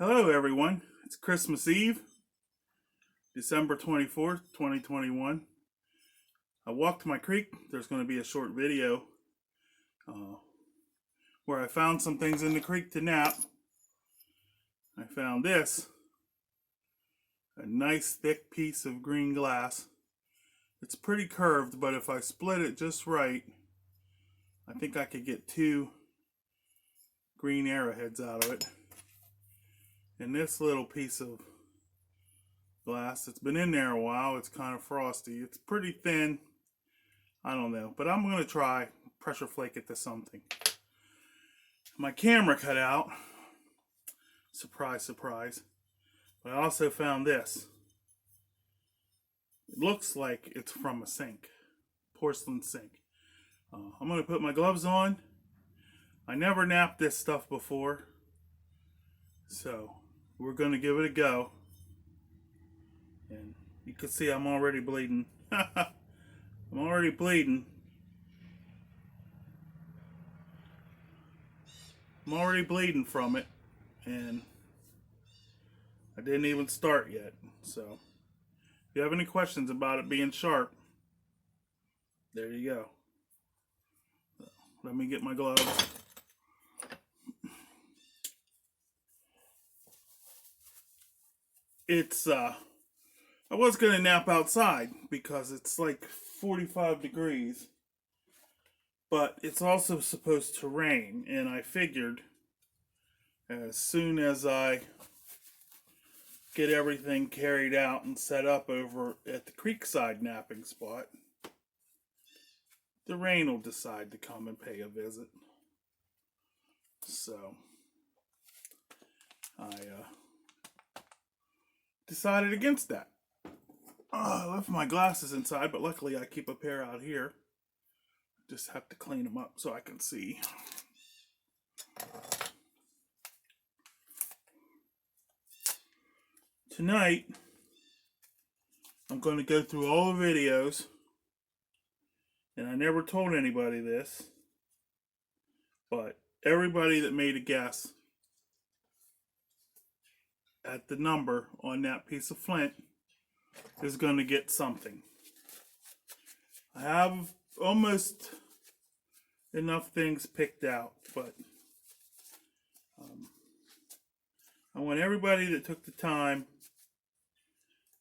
Hello everyone, it's Christmas Eve, December 24th, 2021. I walked to my creek. There's going to be a short video where I found some things in the creek to nap. I found this, a nice thick piece of green glass. It's pretty curved, but if I split it just right, I think I could get 2 green arrowheads out of it. And this little piece of glass, it's been in there a while, it's kind of frosty, it's pretty thin, I don't know, but I'm going to try pressure flake it to something. My camera cut out, surprise surprise, but I also found this. It looks like it's from a sink, porcelain sink. I'm going to put my gloves on. I never napped this stuff before, so we're going to give it a go. And you can see I'm already bleeding. I'm already bleeding. I'm already bleeding from it. And I didn't even start yet. So if you have any questions about it being sharp, there you go. Let me get my gloves. It's I was gonna nap outside because it's like 45 degrees, but it's also supposed to rain, and I figured as soon as I get everything carried out and set up over at the creekside napping spot, the rain will decide to come and pay a visit. So I decided against that. I left my glasses inside, but luckily I keep a pair out here. Just have to clean them up so I can see. Tonight, I'm going to go through all the videos, and I never told anybody this, but everybody that made a guess at the number on that piece of flint is going to get something. I have almost enough things picked out, but I want everybody that took the time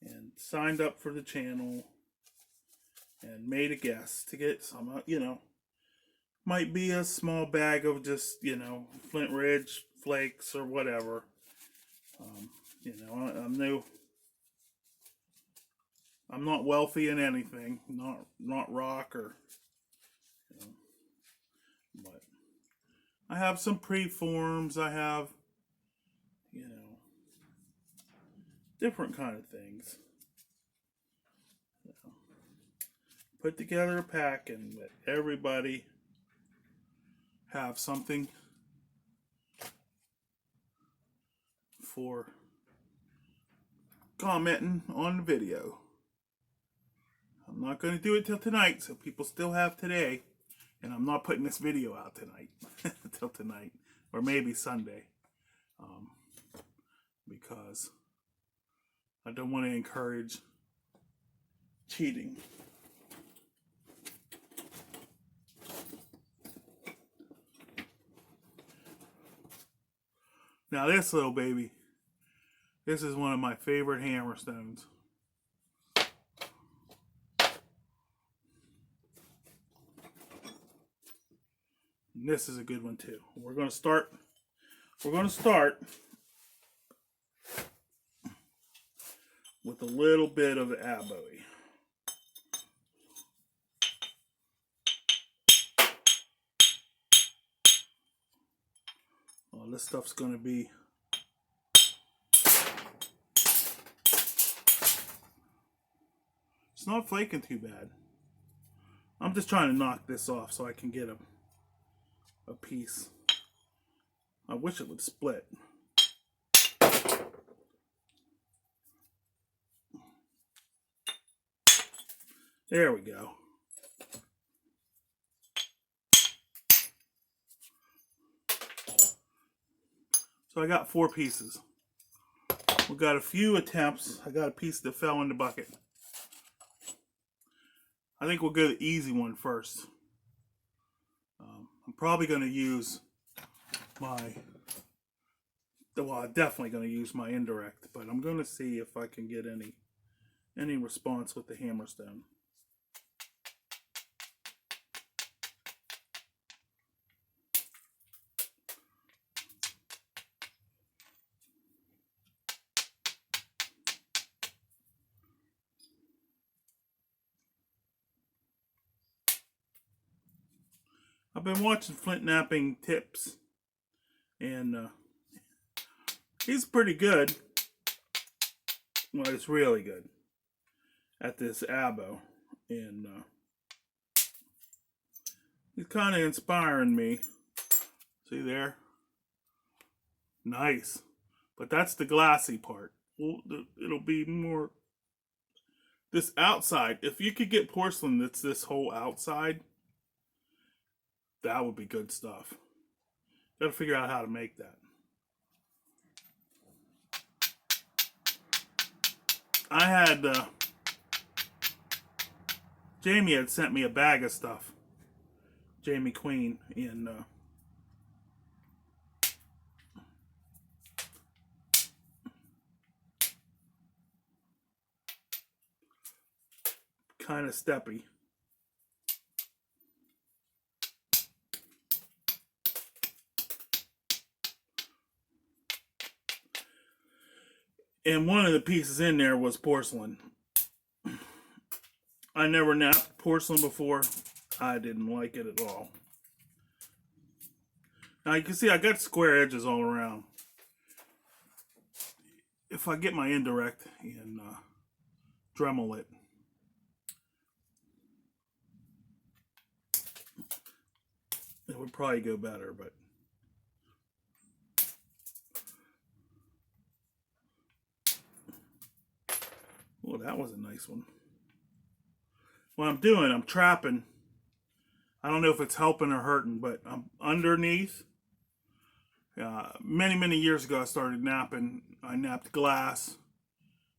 and signed up for the channel and made a guess to get some, might be a small bag of just, Flint Ridge flakes or whatever. I'm not wealthy in anything, not rock or, but I have some preforms. I have, different kind of things. Put together a pack and let everybody have something for commenting on the video. I'm not going to do it till tonight, so people still have today. And I'm not putting this video out tonight, till tonight, or maybe Sunday, because I don't want to encourage cheating. Now this little baby, this is one of my favorite hammer stones. And this is a good one too. We're going to start with a little bit of aboe. Oh, this stuff's going to be it's not flaking too bad. I'm just trying to knock this off so I can get a piece. I wish it would split. There we go. So I got 4 pieces. We got a few attempts. I got a piece that fell in the bucket. I think we'll go the easy one first. I'm probably going to use my, well, I'm definitely going to use my indirect, but I'm going to see if I can get any response with the hammerstone. I've been watching Flint Knapping tips, and he's pretty good. Well, it's really good at this abo, and he's kind of inspiring me. See there? Nice. But that's the glassy part. Well, it'll be more this outside. If you could get porcelain that's this whole outside, that would be good stuff. Got to figure out how to make that. I had Jamie had sent me a bag of stuff. Jamie Queen in kind of steppy. And one of the pieces in there was porcelain. I never napped porcelain before. I didn't like it at all. Now you can see I got square edges all around. If I get my indirect and Dremel it, it would probably go better, but well, that was a nice one. What I'm doing, I'm trapping. I don't know if it's helping or hurting, but I'm underneath. Many years ago, I started napping. I napped glass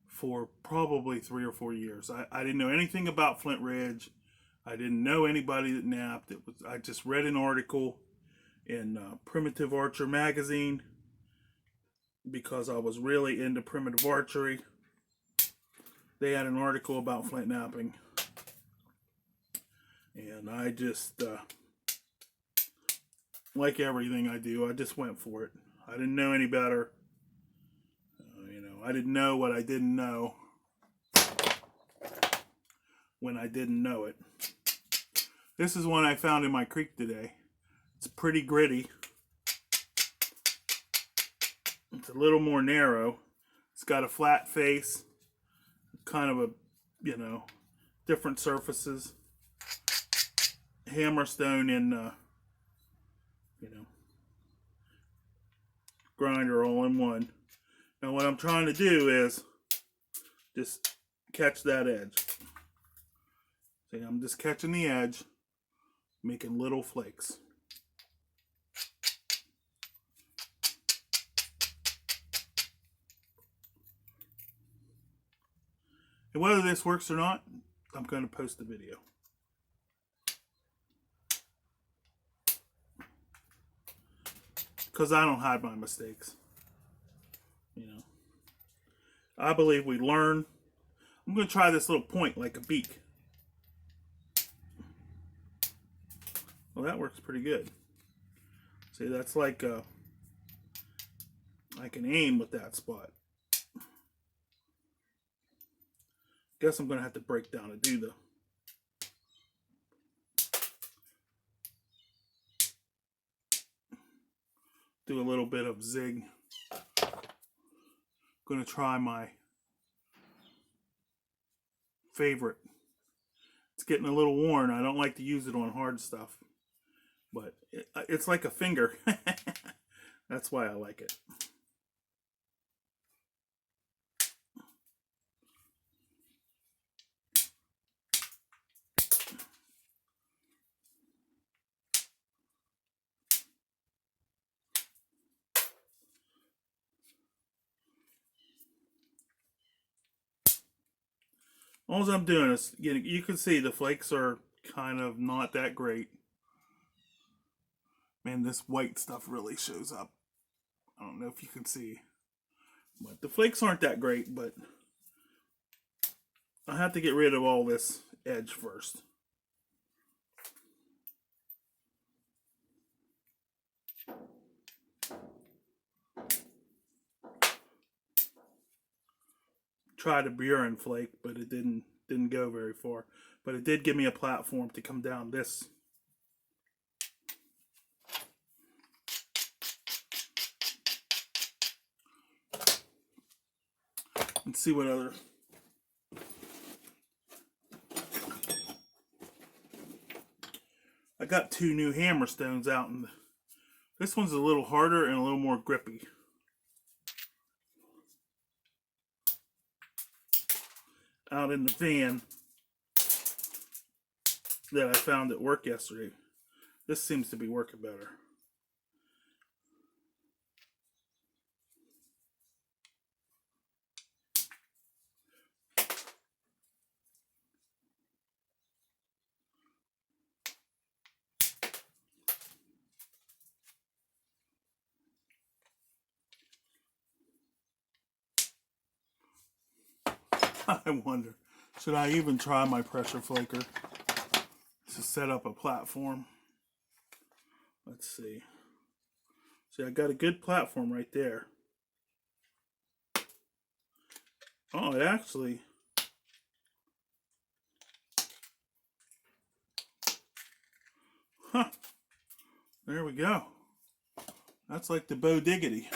for probably 3 or 4 years. I didn't know anything about Flint Ridge. I didn't know anybody that napped. I just read an article in Primitive Archer magazine because I was really into primitive archery. They had an article about flint napping, and I just like everything I do, I just went for it. I didn't know any better. I didn't know what I didn't know when I didn't know it. This is one I found in my creek today. It's pretty gritty. It's a little more narrow. It's got a flat face, kind of a, different surfaces. Hammerstone and, grinder all in one. Now what I'm trying to do is just catch that edge. See, I'm just catching the edge, making little flakes. And whether this works or not, I'm going to post the video. Because I don't hide my mistakes. I believe we learn. I'm going to try this little point like a beak. Well, that works pretty good. See, that's like I can aim with that spot. Guess I'm going to have to break down to do a little bit of zig. Going to try my favorite. It's getting a little worn. I don't like to use it on hard stuff, but it's like a finger. That's why I like it. All I'm doing is, you can see the flakes are kind of not that great. Man, this white stuff really shows up. I don't know if you can see. But the flakes aren't that great, but I have to get rid of all this edge first. Tried a Buren flake, but it didn't go very far. But it did give me a platform to come down this. Let's see what other. I got 2 new hammer stones out, and this one's a little harder and a little more grippy. Out in the van that I found at work yesterday. This seems to be working better. I wonder, should I even try my pressure flaker to set up a platform? Let's see. See, I got a good platform right there. Oh, it actually... Huh. There we go. That's like the Bo Diggity.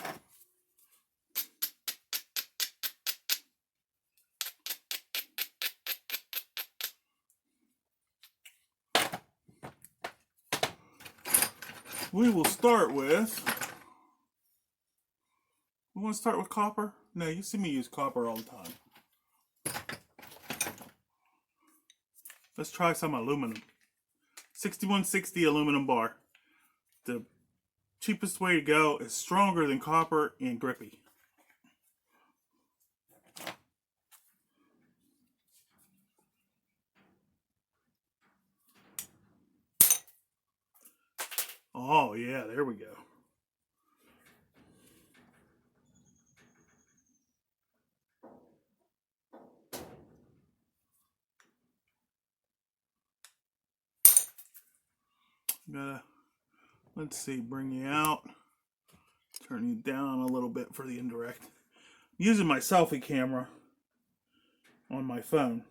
We will start with... We want to start with copper? No, you see me use copper all the time. Let's try some aluminum. 6160 aluminum bar. The cheapest way to go is stronger than copper and grippy. Oh yeah, there we go. Gotta, let's see, bring you out. Turn you down a little bit for the indirect. I'm using my selfie camera on my phone.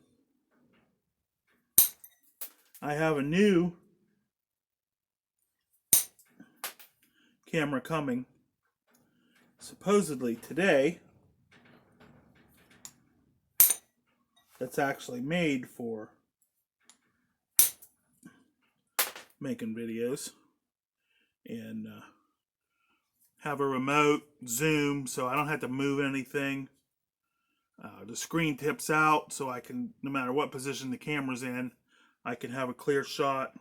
I have a new camera coming supposedly today that's actually made for making videos, and have a remote zoom so I don't have to move anything. The screen tips out so I can, no matter what position the camera's in, I can have a clear shot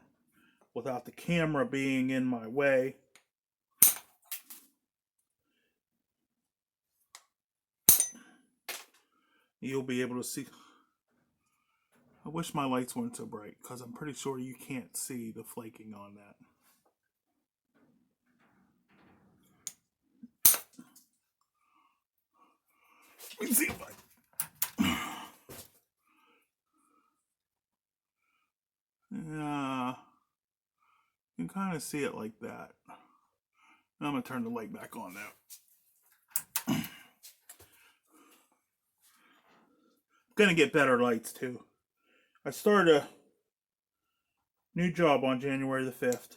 without the camera being in my way. You'll be able to see. I wish my lights weren't so bright, because I'm pretty sure you can't see the flaking on that. Let me see if yeah, you can kind of see it like that. I'm going to turn the light back on now. I'm going to get better lights too. I started a new job on January the 5th.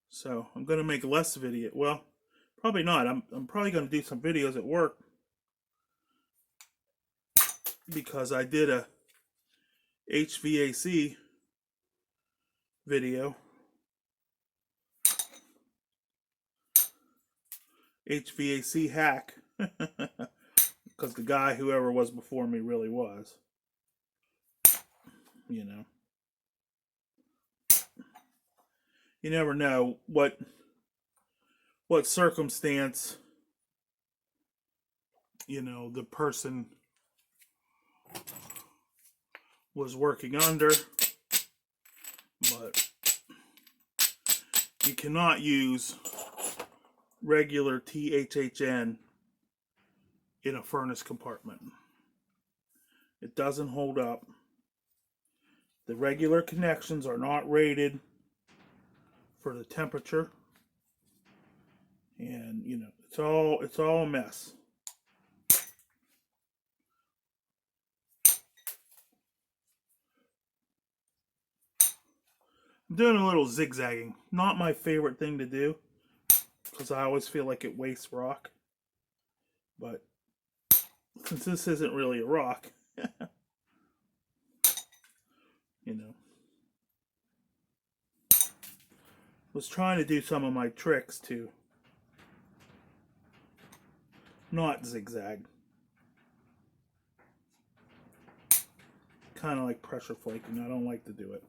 So I'm going to make less video. Well, probably not. I'm probably going to do some videos at work, because I did a HVAC video. HVAC hack. Because the guy, whoever was before me, really was. You know. You never know what circumstance, you know, the person was working under, but you cannot use regular THHN in a furnace compartment. It doesn't hold up. The regular connections are not rated for the temperature, and you know, it's all a mess. I'm doing a little zigzagging. Not my favorite thing to do, because I always feel like it wastes rock. But since this isn't really a rock, you know, was trying to do some of my tricks to not zigzag. Kind of like pressure flaking. I don't like to do it.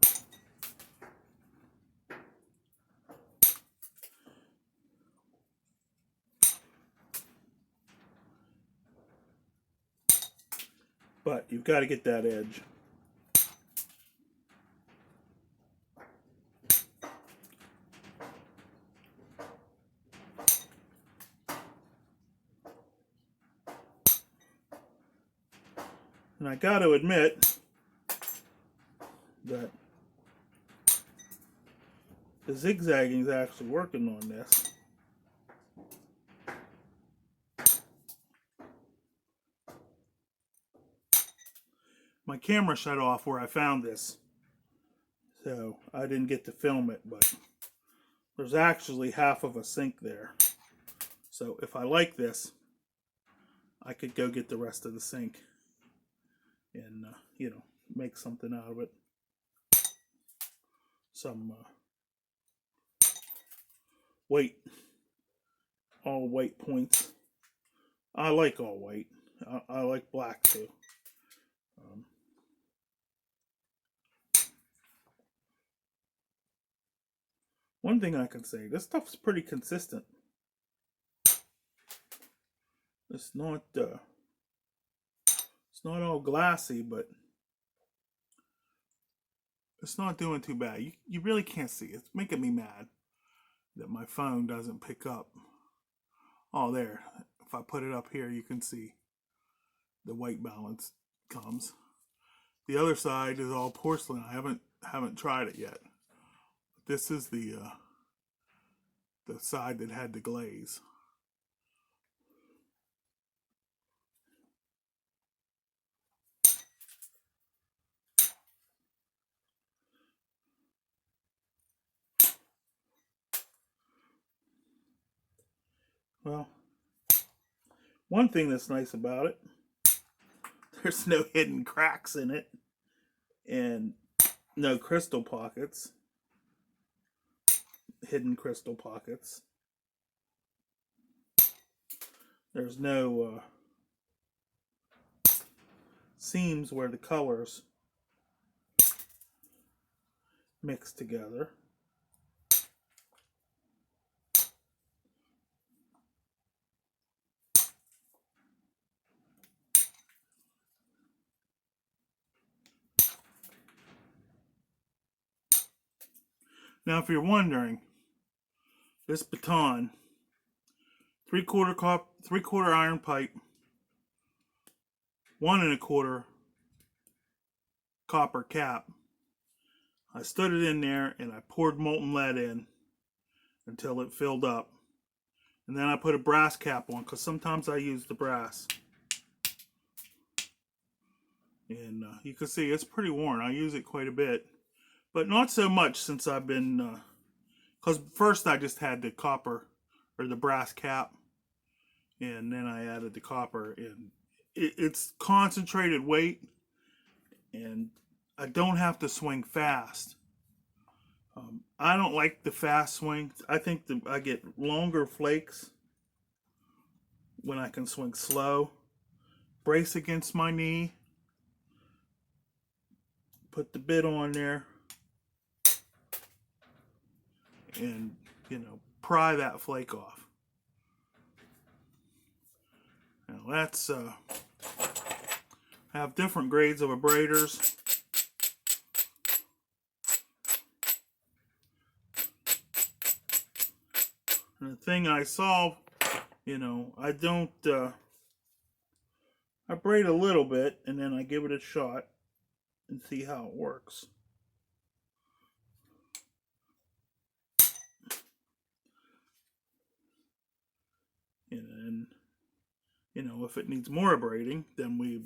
But you've got to get that edge. And I got to admit that the zigzagging is actually working on this. My camera shut off where I found this, so I didn't get to film it, but there's actually half of a sink there. So if I like this, I could go get the rest of the sink and, you know, make something out of it. Some white, all white points. I like all white. I like black too. One thing I can say, this stuff's pretty consistent. It's not all glassy, but it's not doing too bad. You really can't see. It's making me mad that my phone doesn't pick up. Oh, there. If I put it up here, you can see the white balance comes. The other side is all porcelain. I haven't tried it yet. This is the side that had the glaze. Well, one thing that's nice about it, there's no hidden cracks in it and no crystal pockets, hidden crystal pockets. There's no seams where the colors mix together. Now, if you're wondering, this baton, 3/4 iron pipe, 1 1/4 copper cap. I stood it in there and I poured molten lead in until it filled up. And then I put a brass cap on, because sometimes I use the brass. And you can see it's pretty worn. I use it quite a bit. But not so much since I've been, because first I just had the copper, or the brass cap. And then I added the copper. And it's concentrated weight. And I don't have to swing fast. I don't like the fast swing. I think I get longer flakes when I can swing slow. Brace against my knee. Put the bit on there. And, you know, pry that flake off. Now that's, I have different grades of abraders. thing I saw, I don't, I braid a little bit and then I give it a shot and see how it works. And then, if it needs more braiding, then we,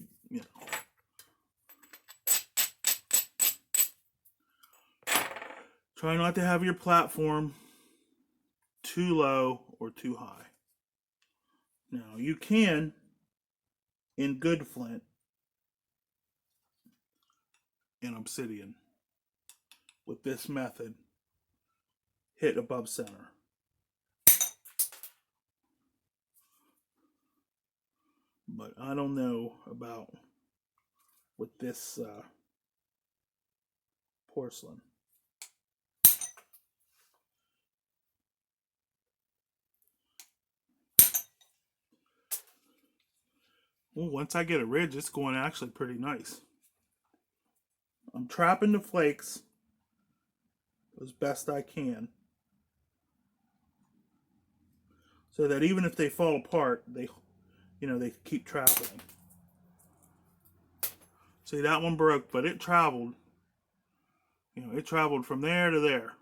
try not to have your platform too low or too high. Now, you can, in good flint and obsidian, with this method, hit above center. But I don't know about with this porcelain. Well, once I get a ridge, it's going actually pretty nice. I'm trapping the flakes as best I can, so that even if they fall apart, they keep traveling. See, that one broke, but it traveled. It traveled from there to there.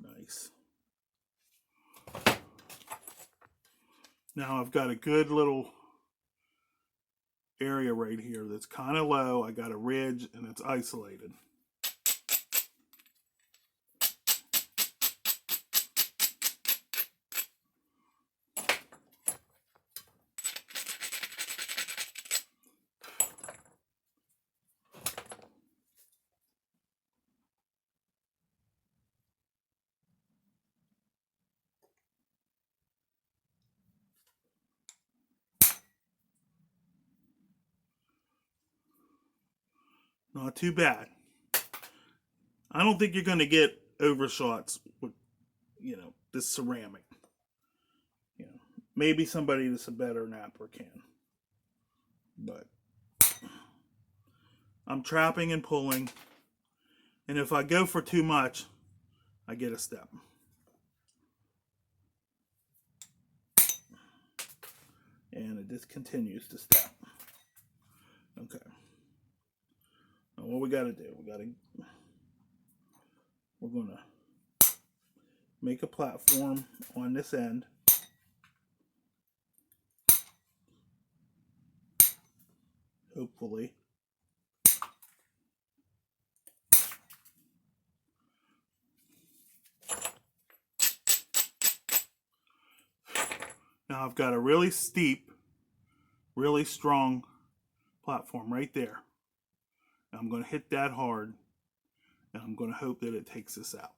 Nice. Now I've got a good little area right here that's kind of low. I got a ridge and it's isolated. Not too bad. I don't think you're going to get overshots with, this ceramic. Maybe somebody that's a better napper can. But I'm trapping and pulling. And if I go for too much, I get a step. And it just continues to step. Okay. Now what we got to do? We're going to make a platform on this end. Hopefully. Now I've got a really steep, really strong platform right there. And I'm going to hit that hard, and I'm going to hope that it takes this out.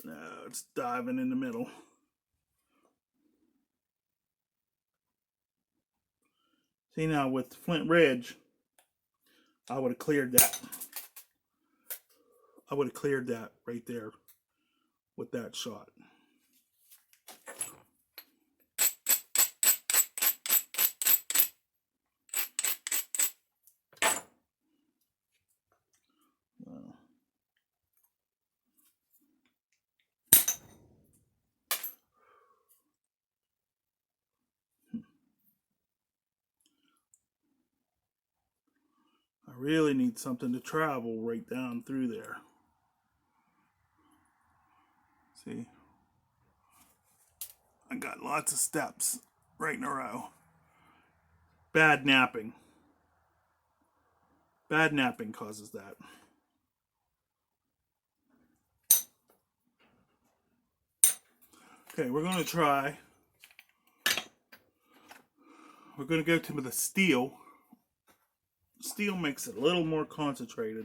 No, it's diving in the middle. See, now with Flint Ridge, I would have cleared that. I would have cleared that right there with that shot. I really need something to travel right down through there. See? I got lots of steps right in a row. Bad napping. Bad napping causes that. Okay, we're going to try. We're going to go to the steel. Steel makes it a little more concentrated.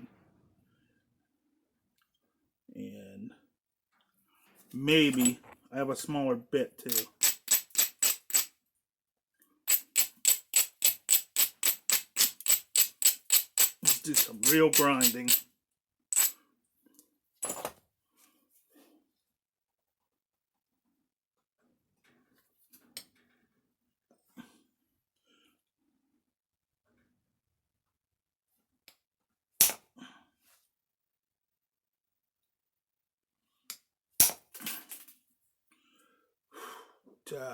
And maybe I have a smaller bit too. Let's do some real grinding.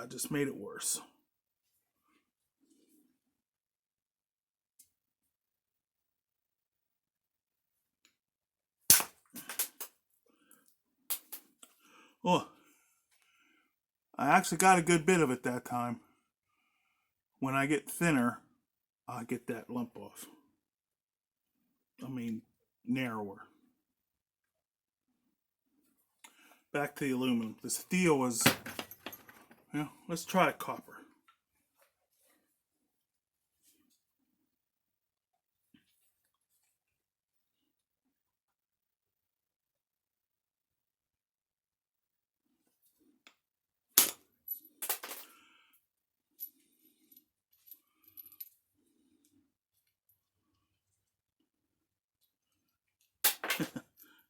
Just made it worse. Oh, I actually got a good bit of it that time. When I get thinner, I get that lump off. I mean, narrower. Back to the aluminum. The steel was, let's try copper.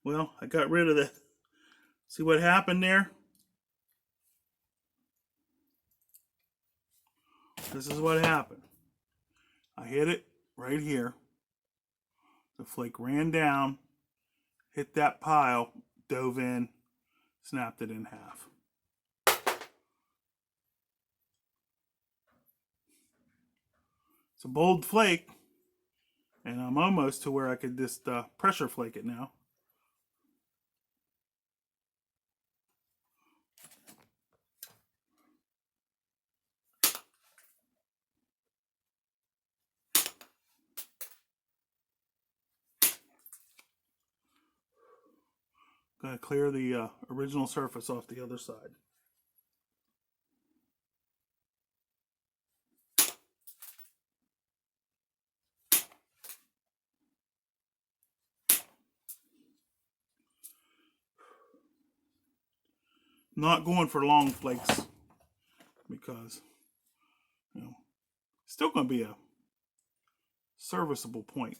Well, I got rid of the, see what happened there? This is what happened. I hit it right here. The flake ran down, hit that pile, dove in, snapped it in half. It's a bold flake, and I'm almost to where I could just pressure flake it now. Gonna clear the original surface off the other side. Not going for long flakes because, still gonna be a serviceable point.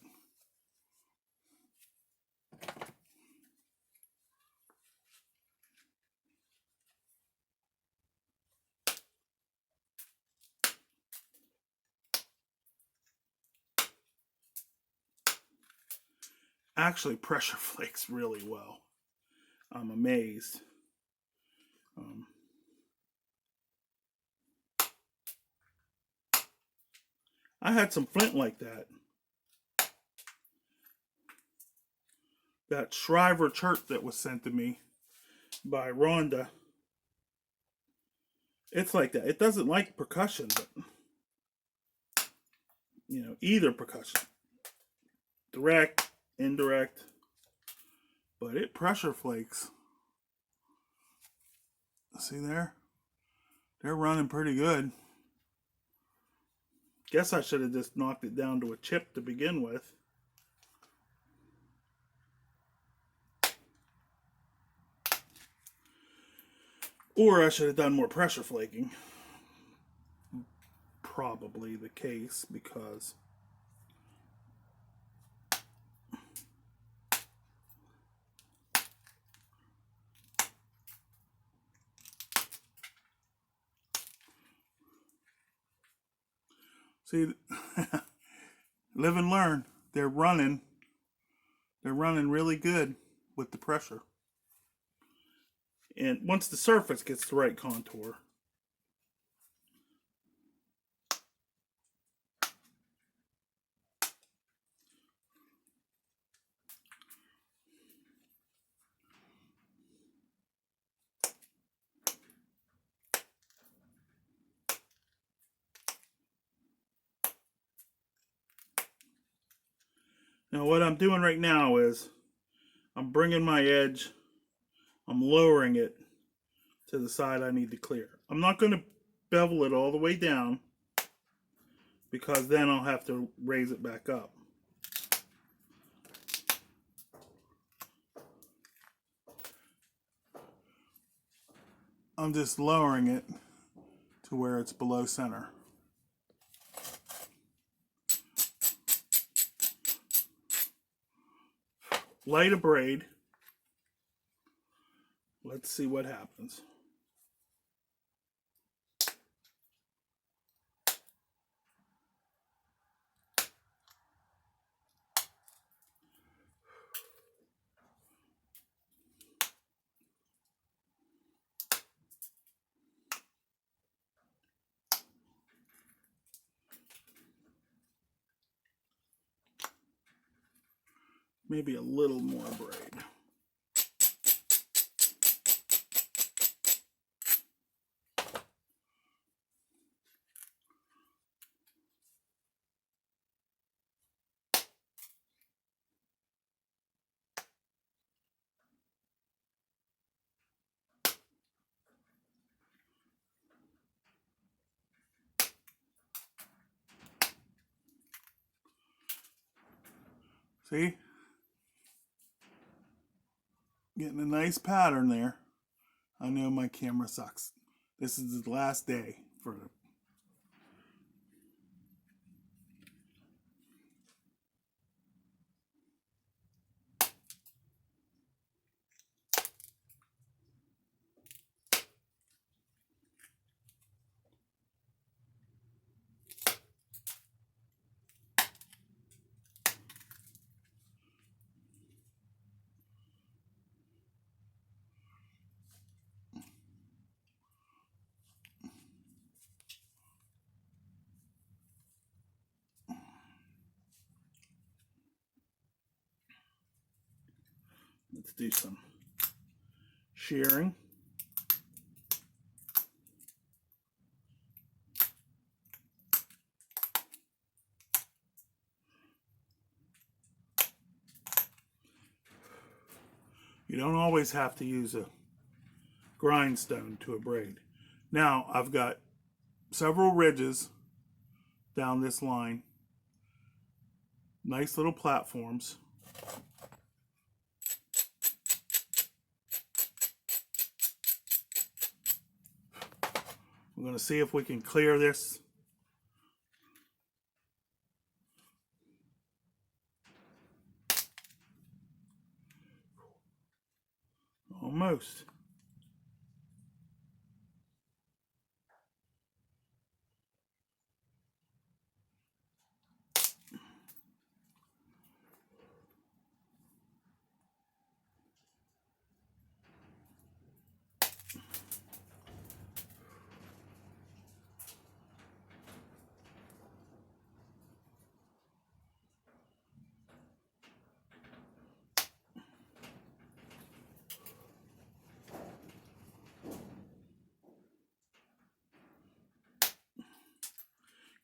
Actually pressure flakes really well. I'm amazed. I had some flint like that. That Shriver chert that was sent to me by Rhonda. It's like that. It doesn't like percussion, but either percussion. Direct, indirect. But it pressure flakes. See there? They're running pretty good. Guess I should have just knocked it down to a chip to begin with. Or I should have done more pressure flaking. Probably the case because see, live and learn. They're running really good with the pressure. And once the surface gets the right contour, now what I'm doing right now is I'm bringing my edge, I'm lowering it to the side I need to clear. I'm not going to bevel it all the way down because then I'll have to raise it back up. I'm just lowering it to where it's below center. Light a braid. Let's see what happens. Maybe a little more braid. See? Getting a nice pattern there. I know my camera sucks. This is the last day for the... Let's do some shearing. You don't always have to use a grindstone to a braid. Now I've got several ridges down this line. Nice little platforms. We're going to see if we can clear this. Almost.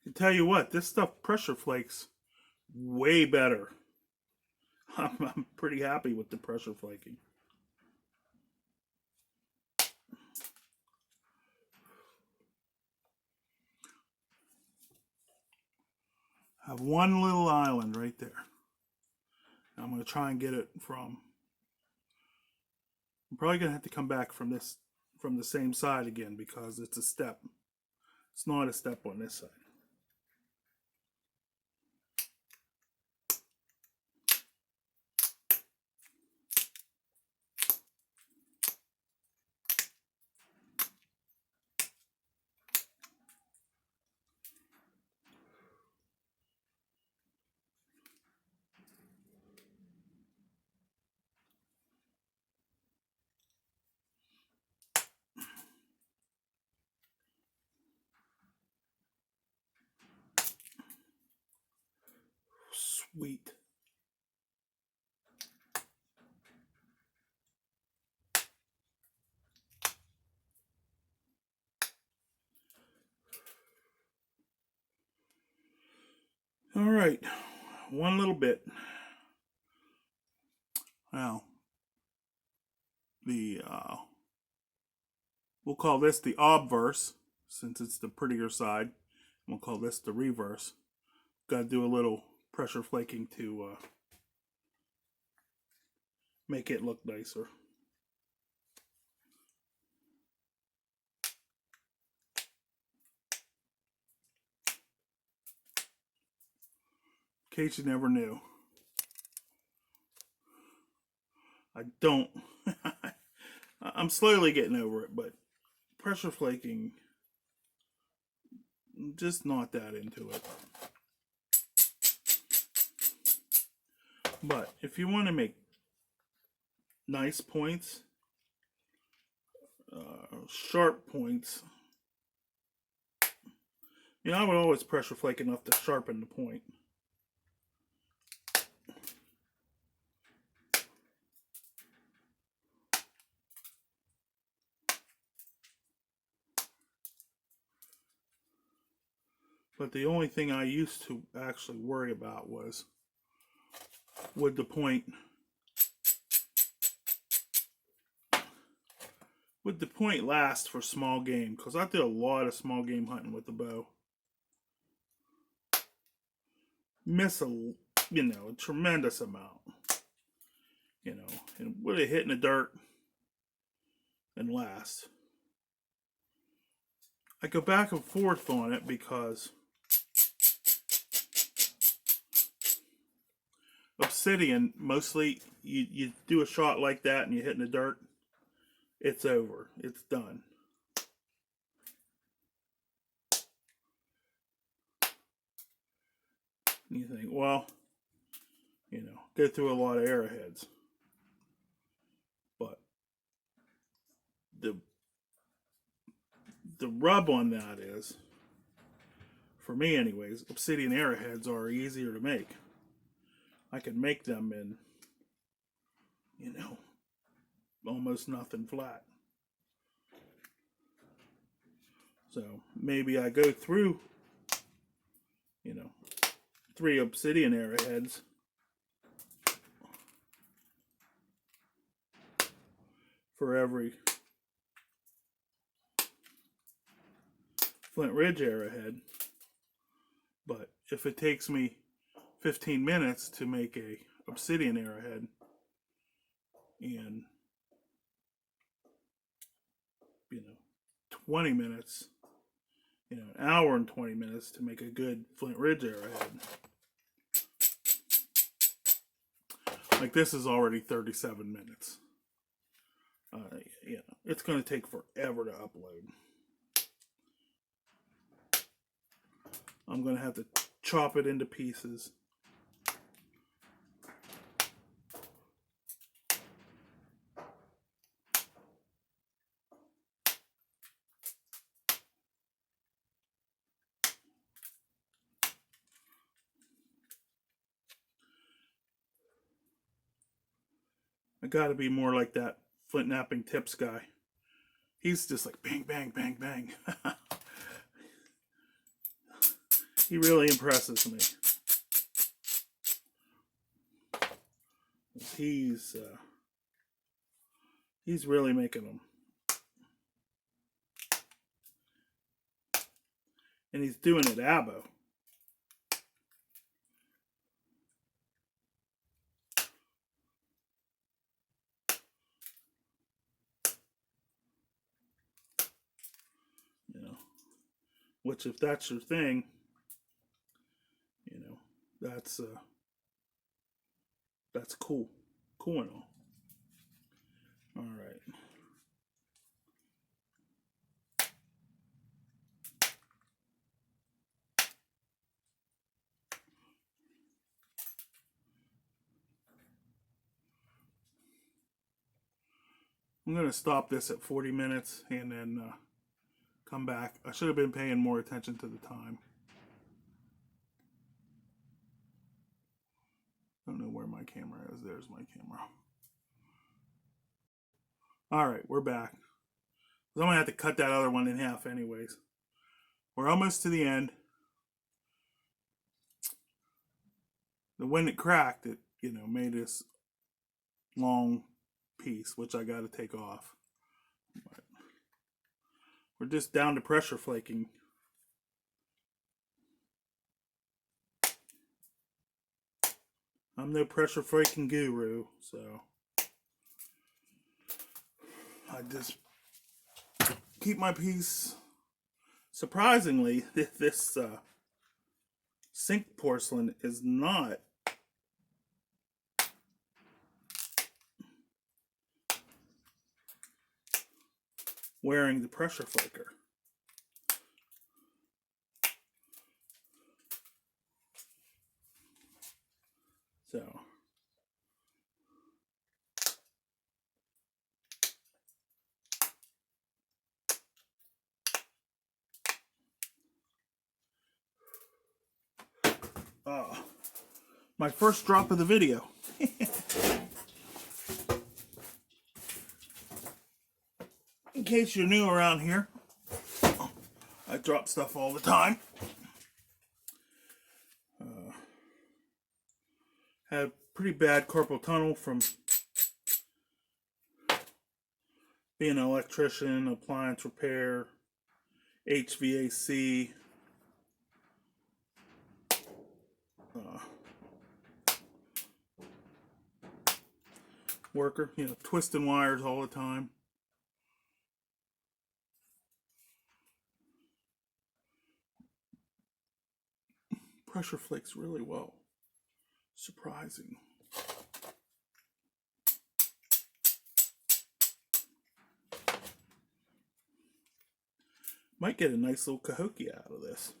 I tell you what, this stuff pressure flakes way better. I'm pretty happy with the pressure flaking. I have one little island right there. I'm going to try and get it from... I'm probably going to have to come back from the same side again because it's a step. It's not a step on this side. Sweet. All right, one little bit. Now, we'll call this the obverse since it's the prettier side. We'll call this the reverse. Got to do a little pressure flaking to make it look nicer. In case you never knew. I don't. I'm slowly getting over it, but pressure flaking, I'm just not that into it. But if you want to make nice points, sharp points, I would always pressure flake enough to sharpen the point. But the only thing I used to actually worry about was, would the point last for small game? Because I did a lot of small game hunting with the bow. Miss a tremendous amount. And would it hit in the dirt and last? I go back and forth on it because obsidian, mostly you do a shot like that and you hit in the dirt, it's over. It's done. And you think, well, go through a lot of arrowheads. But the rub on that is, for me anyways, obsidian arrowheads are easier to make. I can make them in, almost nothing flat. So maybe I go through, 3 obsidian arrowheads for every Flint Ridge arrowhead. But if it takes me 15 minutes to make a obsidian arrowhead and 20 minutes, an hour and 20 minutes to make a good Flint Ridge arrowhead, like this is already 37 minutes. It's going to take forever to upload. I'm going to have to chop it into pieces. I got to be more like that flint knapping tips guy. He's just like bang, bang, bang, bang. He really impresses me. He's really making them. And he's doing it abo. Which, if that's your thing, that's cool. Cool and all. All right. I'm going to stop this at 40 minutes and then come back. I should have been paying more attention to the time. I don't know where my camera is. There's my camera. All right, we're back. I'm going to have to cut that other one in half anyways. We're almost to the end. When it cracked, it, made this long piece, which I got to take off. But we're just down to pressure flaking. I'm no pressure flaking guru, so I just keep my piece. Surprisingly, this sink porcelain is not wearing the pressure flaker. So my first drop of the video. In case you're new around here, I drop stuff all the time. Had pretty bad carpal tunnel from being an electrician, appliance repair, HVAC, worker, twisting wires all the time. Pressure flakes really well. Surprising. Might get a nice little cahokia out of this.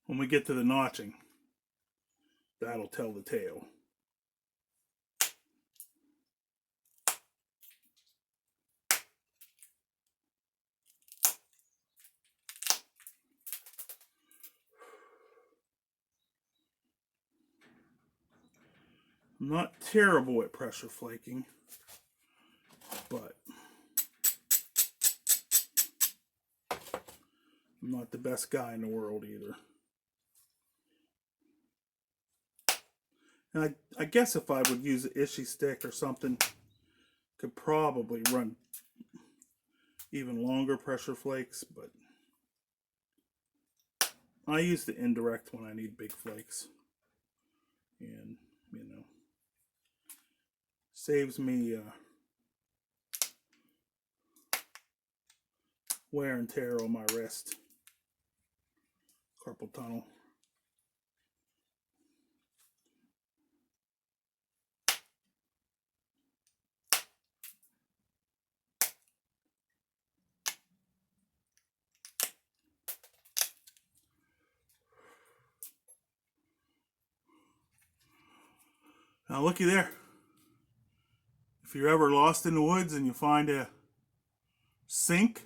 When we get to the notching, that'll tell the tale. I'm not terrible at pressure flaking, but I'm not the best guy in the world either. And I guess if I would use an ishy stick or something, could probably run even longer pressure flakes, but I use the indirect when I need big flakes. And, saves me wear and tear on my wrist. Carpal tunnel. Now looky there. If you're ever lost in the woods and you find a sink,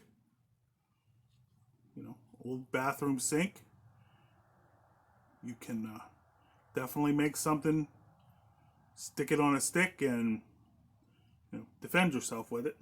old bathroom sink, you can definitely make something, stick it on a stick, and defend yourself with it.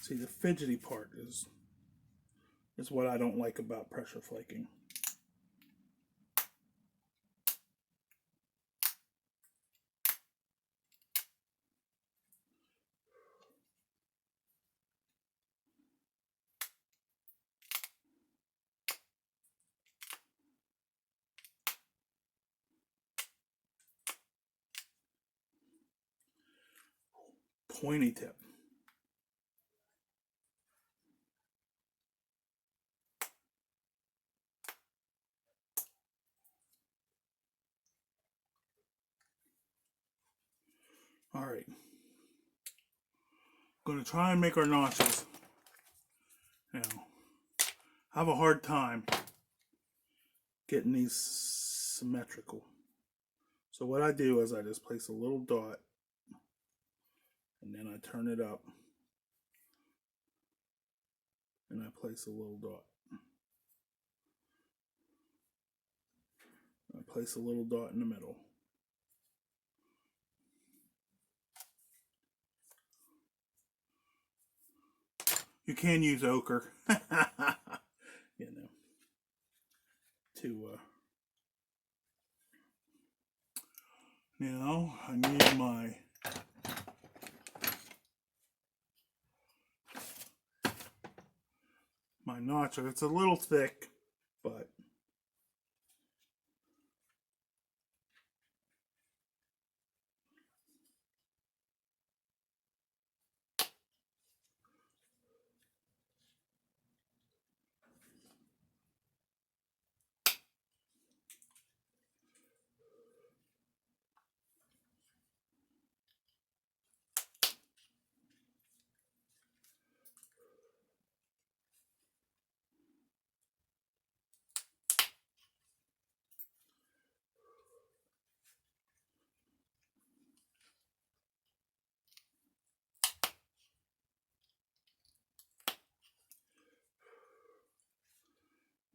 See, the fidgety part is what I don't like about pressure flaking. Pointy tip. Alright. Going to try and make our notches. Now, I have a hard time getting these symmetrical. So what I do is I just place a little dot and then I turn it up and I place a little dot. I place a little dot in the middle. You can use ochre, you know, to, now I need my notcher. It's a little thick, but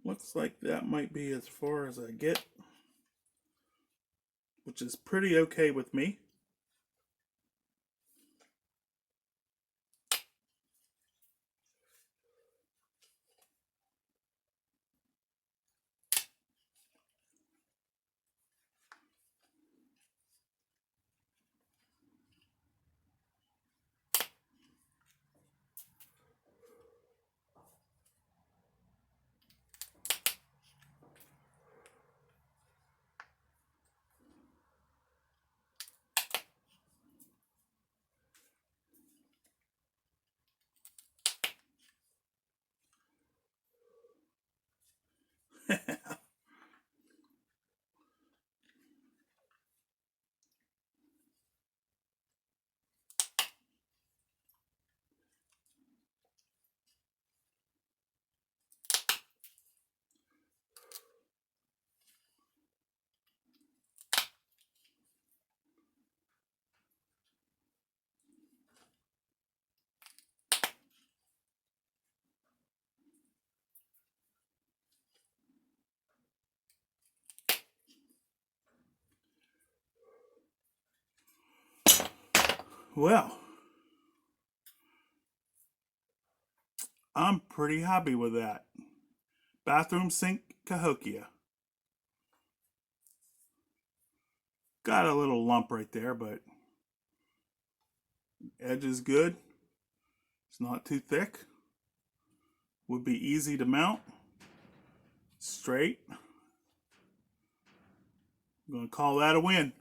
looks like that might be as far as I get, which is pretty okay with me. Well, I'm pretty happy with that. Bathroom sink Cahokia. Got a little lump right there, but edge is good. It's not too thick. Would be easy to mount. Straight. I'm going to call that a win.